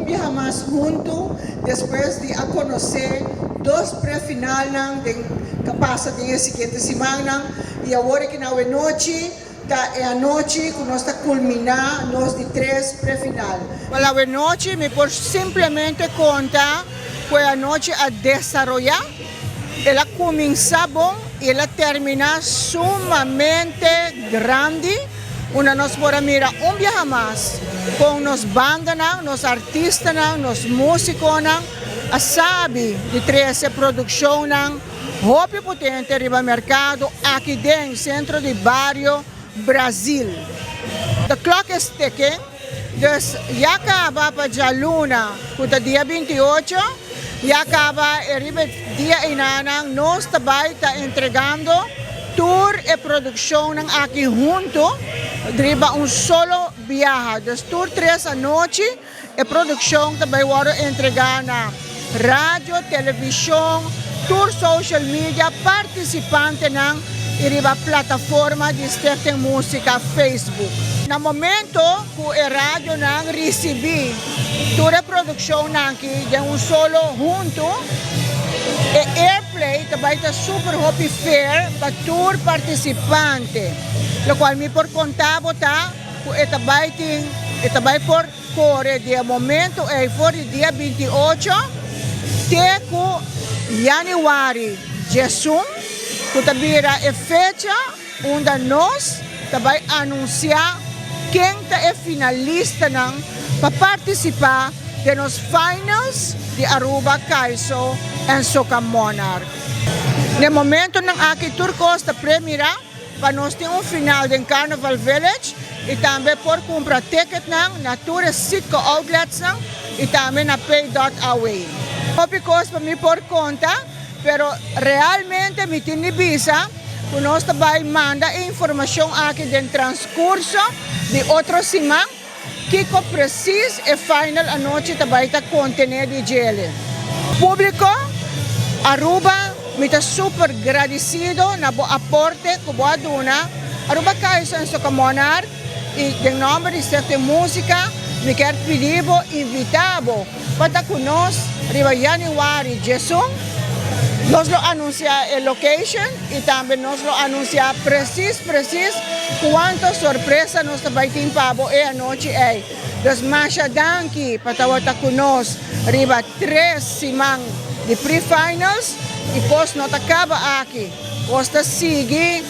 Hopia jamás junto, después de a conocer dos pré-final ng kapasa din yung siguiente semana e agora que na noche é a noite que nós está culminar nos de três pré-final. Para a noite me por simplesmente conta foi a noite a desarrollar, ela começava e ela termina sumamente grande. Una nos pora mira dia jamás com nos banda na, nos artista na, nos músico na, a sabe de 13 produção na, Hopi potente riba mercado aqui dentro centro de barrio Brasil. The clock is ticking. Dus ya acaba pa Luna, kuta dia 28, ya acaba riba dia inanang nos tabay ta entregando tour e produção ng aqui junto. Driba solo viaja. Dus tour 3 a noite e produção tabay waro entregar na rádio, televisão, tour social media, participante ng iriba plataforma de Sterting Música Facebook. Na momento, ku e rádio nang recebi, tour e produção nang ki, solo junto, e airplay, tabay ta super happy fair, pa tour participante. Lo cual mi por contabo ta, ku etabay por kore, dia momento e for dia 28, te ku Januari, Jesum, kutabira e fecha onde nós também anunciar quem é finalista ng pa-participar de nos finals de Aruba, Caiso and Soca Monarch. No momento ng aqui turcos da primeira, para nós ter final de Carnival Village e também por comprar ticket ng Natura Sitco outlets ng e também na Pay.away. Because para mim por conta, pero realmente me tinibisa kung nós também manda informação aqui do transcurso de outro semana que preciso e final a noite também está contener de gel. Público, Aruba, me está super agradecido na bo aporte que boa duna. Aruba Caiso en Soca Monarch e de nome de Sterting Música, me quer pedir invitado para conosco riba Januari, Jesum. Nos lo anuncia el location y también nos lo anuncia preciso cuánta sorpresa nos vai timpabo e anoche ay. Dos masha danki patawata kunos riba 3 simang de pre-finals e pos not acaba aqui. Costa sigue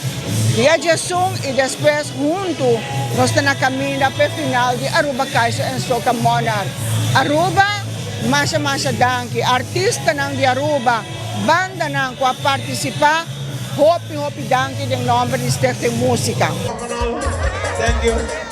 dia Jesum e depois junto nos na caminha para final de Aruba Caiso en Soca Monarch. Aruba Masha danki, artista ng di Aruba, banda ng kwa participa, hopi danki ng nombre de Sterting Música. Thank you.